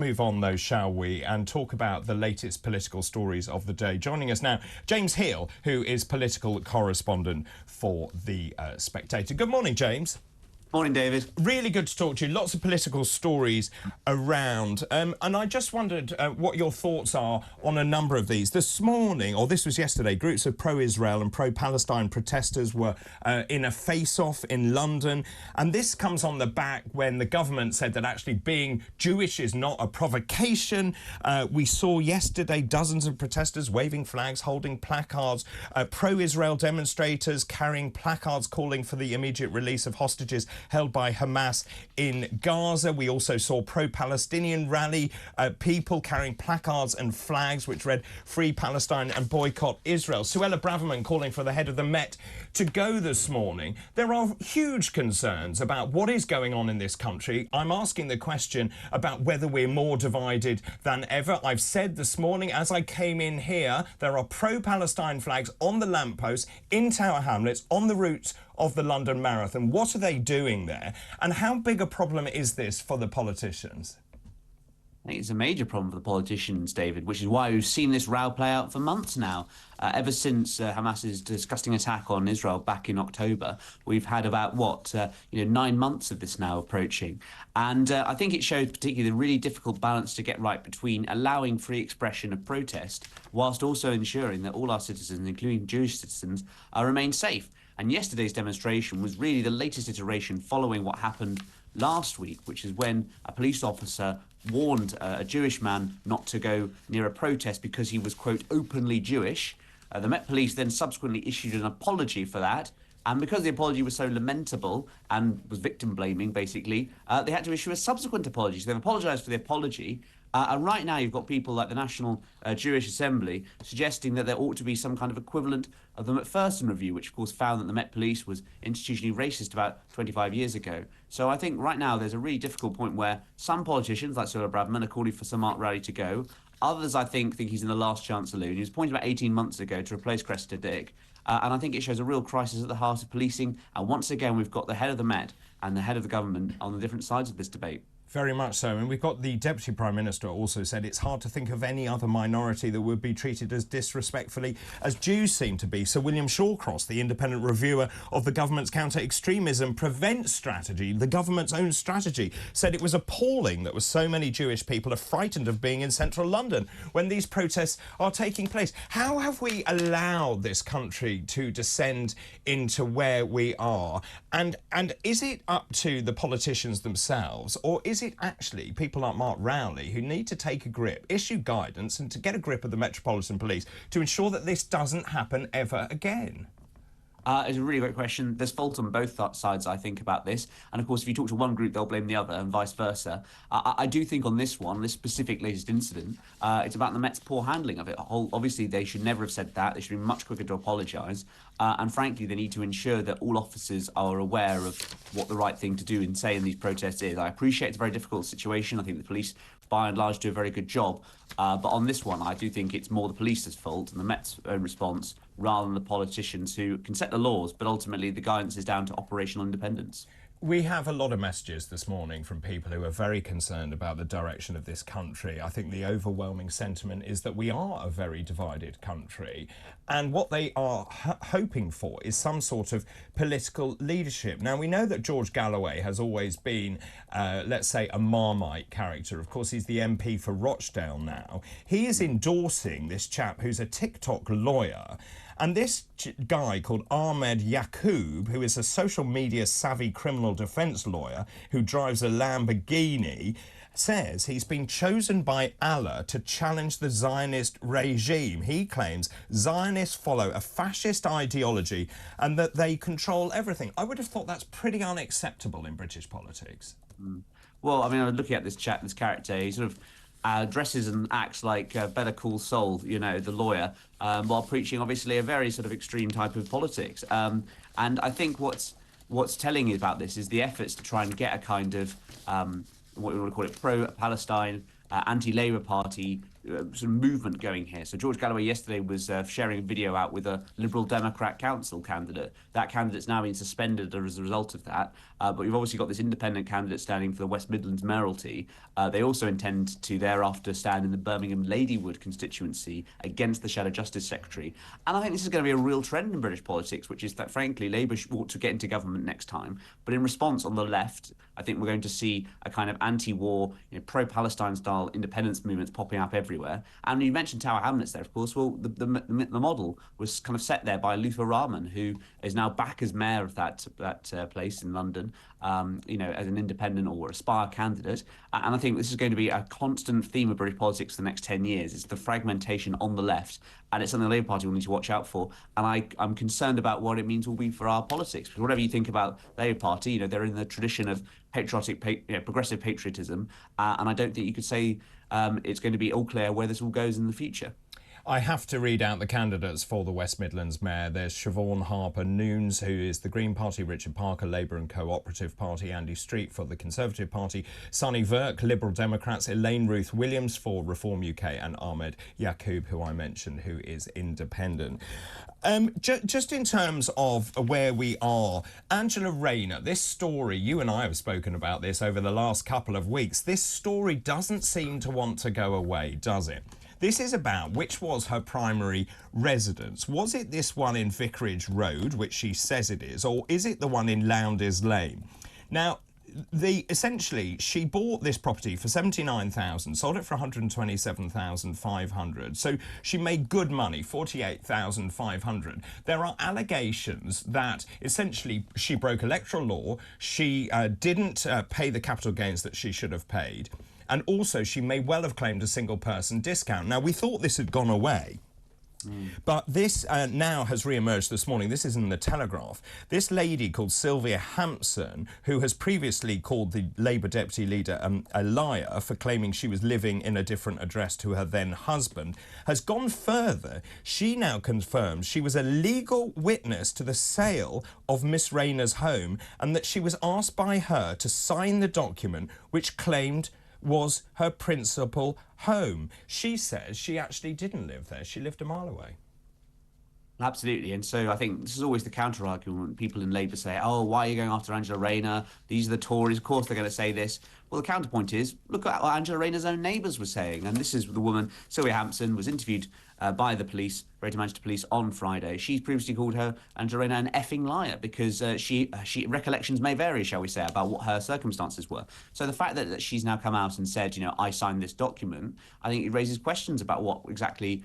Move on, though, shall we, and talk about the latest political stories of the day. Joining us now, James Heale, who is political correspondent for The Spectator. Good morning, James. Morning, David. Really good to talk to you. Lots of political stories around. And I just wondered what your thoughts are on a number of these. This morning, or this was yesterday, groups of pro-Israel and pro-Palestine protesters were in a face-off in London. And this comes on the back when the government said that actually being Jewish is not a provocation. We saw yesterday dozens of protesters waving flags, holding placards, pro-Israel demonstrators carrying placards calling for the immediate release of hostages held by Hamas in Gaza. We also saw pro-Palestinian rally people carrying placards and flags which read "Free Palestine" and "Boycott Israel." Suella Braverman calling for the head of the Met to go this morning. There are huge concerns about what is going on in this country. I'm asking the question about whether we're more divided than ever. I've said this morning as I came in here, there are pro-Palestine flags on the lampposts in Tower Hamlets on the route of the London Marathon. What are they doing there? And how big a problem is this for the politicians? I think it's a major problem for the politicians, David, which is why we've seen this row play out for months now. Ever since Hamas's disgusting attack on Israel back in October, we've had about, 9 months of this now approaching. And I think it shows particularly the really difficult balance to get right between allowing free expression of protest whilst also ensuring that all our citizens, including Jewish citizens, remain safe. And yesterday's demonstration was really the latest iteration following what happened last week, which is when a police officer warned a Jewish man not to go near a protest because he was, quote, openly Jewish. The Met Police then subsequently issued an apology for that. And because the apology was so lamentable and was victim-blaming, basically, they had to issue a subsequent apology. So they've apologised for the apology. And right now you've got people like the National Jewish Assembly suggesting that there ought to be some kind of equivalent of the Macpherson Review, which of course found that the Met Police was institutionally racist about 25 years ago. So I think right now there's a really difficult point where some politicians, like Suella Braverman, are calling for Sir Mark Rowley to go. Others, I think he's in the last chance saloon. He was appointed about 18 months ago to replace Cressida Dick. And I think it shows a real crisis at the heart of policing. And once again, we've got the head of the Met and the head of the government on the different sides of this debate. Very much so. And we've got the Deputy Prime Minister also said it's hard to think of any other minority that would be treated as disrespectfully as Jews seem to be. Sir William Shawcross, the independent reviewer of the government's counter-extremism prevent strategy, the government's own strategy, said it was appalling that so many Jewish people are frightened of being in central London when these protests are taking place. How have we allowed this country to descend into where we are? And is it up to the politicians themselves, or is it actually people like Mark Rowley who need to take a grip, issue guidance and to get a grip of the Metropolitan Police to ensure that this doesn't happen ever again? It's a really great question. There's fault on both sides, I think, about this. And of course, if you talk to one group, they'll blame the other and vice versa. I do think on this one, this specific latest incident, it's about the Met's poor handling of it. Obviously, they should never have said that. They should be much quicker to apologise. And frankly, they need to ensure that all officers are aware of what the right thing to do in saying these protests is. I appreciate it's a very difficult situation. I think the police, by and large, do a very good job. But on this one, I do think it's more the police's fault and the Met's own response rather than the politicians who can set the laws, but ultimately the guidance is down to operational independence. We have a lot of messages this morning from people who are very concerned about the direction of this country. I think the overwhelming sentiment is that we are a very divided country, and what they are hoping for is some sort of political leadership. Now, we know that George Galloway has always been, let's say, a Marmite character. Of course, he's the MP for Rochdale now. He is endorsing this chap who's a TikTok lawyer. And this guy called Ahmed Yaqub, who is a social media savvy criminal defence lawyer who drives a Lamborghini, says he's been chosen by Allah to challenge the Zionist regime. He claims Zionists follow a fascist ideology and that they control everything. I would have thought that's pretty unacceptable in British politics. Well, I mean, I'm looking at this character, he sort of dresses and acts like Better Call Saul, the lawyer, while preaching obviously a very sort of extreme type of politics. And I think what's telling about this is the efforts to try and get a kind of what we want to call it pro-Palestine, anti-Labour Party sort of movement going here. So George Galloway yesterday was sharing a video out with a Liberal Democrat council candidate. That candidate's now been suspended as a result of that. But we've obviously got this independent candidate standing for the West Midlands mayoralty. They also intend to thereafter stand in the Birmingham Ladywood constituency against the Shadow Justice Secretary. And I think this is going to be a real trend in British politics, which is that, frankly, Labour ought to get into government next time. But in response, on the left, I think we're going to see a kind of anti-war, pro-Palestine style independence movements popping up everywhere. And you mentioned Tower Hamlets there, of course. Well, the model was kind of set there by Luther Rahman, who is now back as mayor of that place in London, as an independent or Aspire candidate. And I think this is going to be a constant theme of British politics for the next 10 years. It's the fragmentation on the left, and it's something the Labour Party will need to watch out for. And I'm concerned about what it means will be for our politics. Because whatever you think about the Labour Party, they're in the tradition of patriotic, progressive patriotism, and I don't think you could say it's going to be all clear where this all goes in the future. I have to read out the candidates for the West Midlands Mayor. There's Siobhan Harper-Nunes, who is the Green Party, Richard Parker, Labour and Cooperative Party, Andy Street for the Conservative Party, Sunny Verk, Liberal Democrats, Elaine Ruth Williams for Reform UK, and Ahmed Yaqub, who I mentioned, who is independent. Just in terms of where we are, Angela Rayner, this story, you and I have spoken about this over the last couple of weeks, this story doesn't seem to want to go away, does it? This is about which was her primary residence. Was it this one in Vicarage Road, which she says it is, or is it the one in Lowndes Lane? Now, essentially, she bought this property for $79,000, sold it for $127,500. So she made good money, $48,500. There are allegations that essentially she broke electoral law. She didn't pay the capital gains that she should have paid. And also, she may well have claimed a single-person discount. Now, we thought this had gone away, but this now has re-emerged this morning. This is in the Telegraph. This lady called Sylvia Hampson, who has previously called the Labour deputy leader a liar for claiming she was living in a different address to her then husband, has gone further. She now confirms she was a legal witness to the sale of Miss Rayner's home and that she was asked by her to sign the document which claimed was her principal home. She says she actually didn't live there. She lived a mile away. Absolutely. And so I think this is always the counter-argument when people in Labour say, oh, why are you going after Angela Rayner? These are the Tories. Of course they're going to say this. Well, the counterpoint is, look at what Angela Rayner's own neighbours were saying. And this is the woman, Sylvia Hampson, was interviewed by the police, Greater Manchester Police, on Friday. She's previously called her, Angela Rayner, an effing liar because she recollections may vary, shall we say, about what her circumstances were. So the fact that she's now come out and said, I signed this document, I think it raises questions about what exactly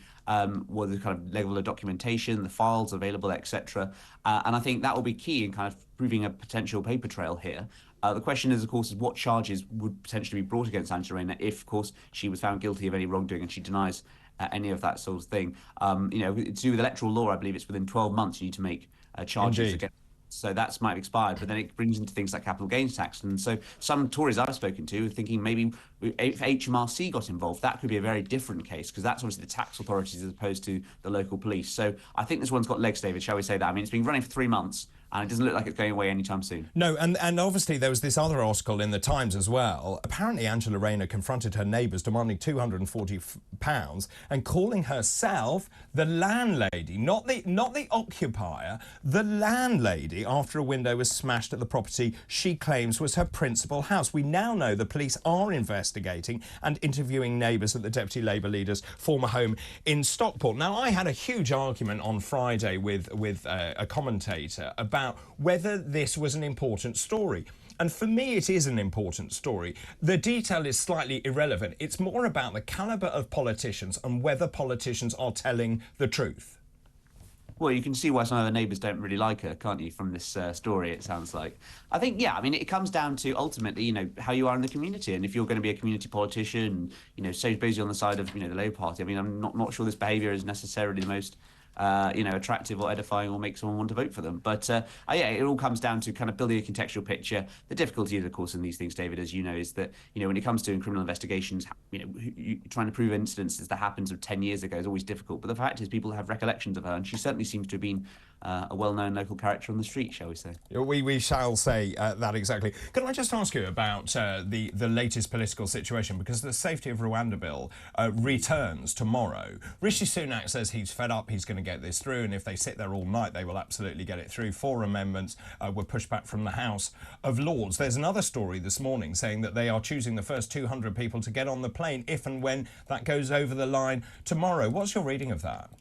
were the kind of level of documentation, the files available, etc. And I think that will be key in kind of proving a potential paper trail here. The question is, of course, is what charges would potentially be brought against Angela Rayner if, of course, she was found guilty of any wrongdoing, and she denies any of that sort of thing. To do with electoral law, I believe it's within 12 months you need to make charges against. So that might have expired, but then it brings into things like capital gains tax. And so some Tories I've spoken to are thinking maybe if HMRC got involved, that could be a very different case, because that's obviously the tax authorities as opposed to the local police. So I think this one's got legs, David, shall we say that? I mean, it's been running for 3 months, and it doesn't look like it's going away anytime soon. No, and obviously there was this other article in the Times as well. Apparently Angela Rayner confronted her neighbours demanding £240 and calling herself the landlady, not the occupier, the landlady, after a window was smashed at the property she claims was her principal house. We now know the police are investigating and interviewing neighbours at the Deputy Labour leader's former home in Stockport. Now, I had a huge argument on Friday with a commentator about whether this was an important story. And for me, it is an important story. The detail is slightly irrelevant. It's more about the calibre of politicians and whether politicians are telling the truth. Well, you can see why some of the neighbours don't really like her, can't you, from this story, it sounds like. I think, it comes down to, ultimately, how you are in the community. And if you're going to be a community politician, say, suppose you're on the side of, the Labour Party. I mean, I'm not sure this behaviour is necessarily the most attractive or edifying or make someone want to vote for them. But yeah, it all comes down to kind of building a contextual picture. The difficulty, of course, in these things, David, as you know, is that when it comes to criminal investigations, trying to prove incidences that happened 10 years ago is always difficult. But the fact is, people have recollections of her, and she certainly seems to have been a well-known local character on the street, shall we say? We shall say that exactly. Can I just ask you about the latest political situation? Because the Safety of Rwanda bill returns tomorrow. Rishi Sunak says he's fed up, he's going to get this through, and if they sit there all night, they will absolutely get it through. 4 amendments were pushed back from the House of Lords. There's another story this morning saying that they are choosing the first 200 people to get on the plane if and when that goes over the line tomorrow. What's your reading of that?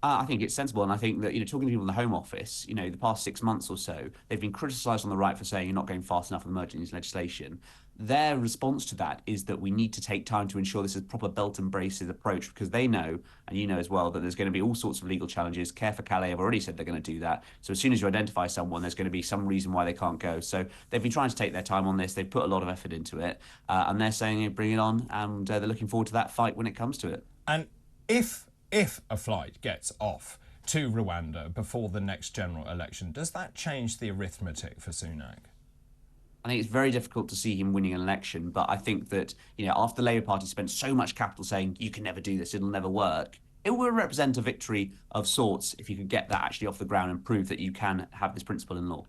I think it's sensible, and I think that talking to people in the Home Office, the past 6 months or so, they've been criticised on the right for saying you're not going fast enough with emergency legislation. Their response to that is that we need to take time to ensure this is a proper belt and braces approach, because they know, and you know as well, that there's going to be all sorts of legal challenges. Care for Calais have already said they're going to do that. So as soon as you identify someone, there's going to be some reason why they can't go. So they've been trying to take their time on this. They've put a lot of effort into it, and they're saying bring it on, and they're looking forward to that fight when it comes to it. And if a flight gets off to Rwanda before the next general election, does that change the arithmetic for Sunak? I think it's very difficult to see him winning an election, but I think that, after the Labour Party spent so much capital saying, you can never do this, it'll never work, it will represent a victory of sorts if you could get that actually off the ground and prove that you can have this principle in law.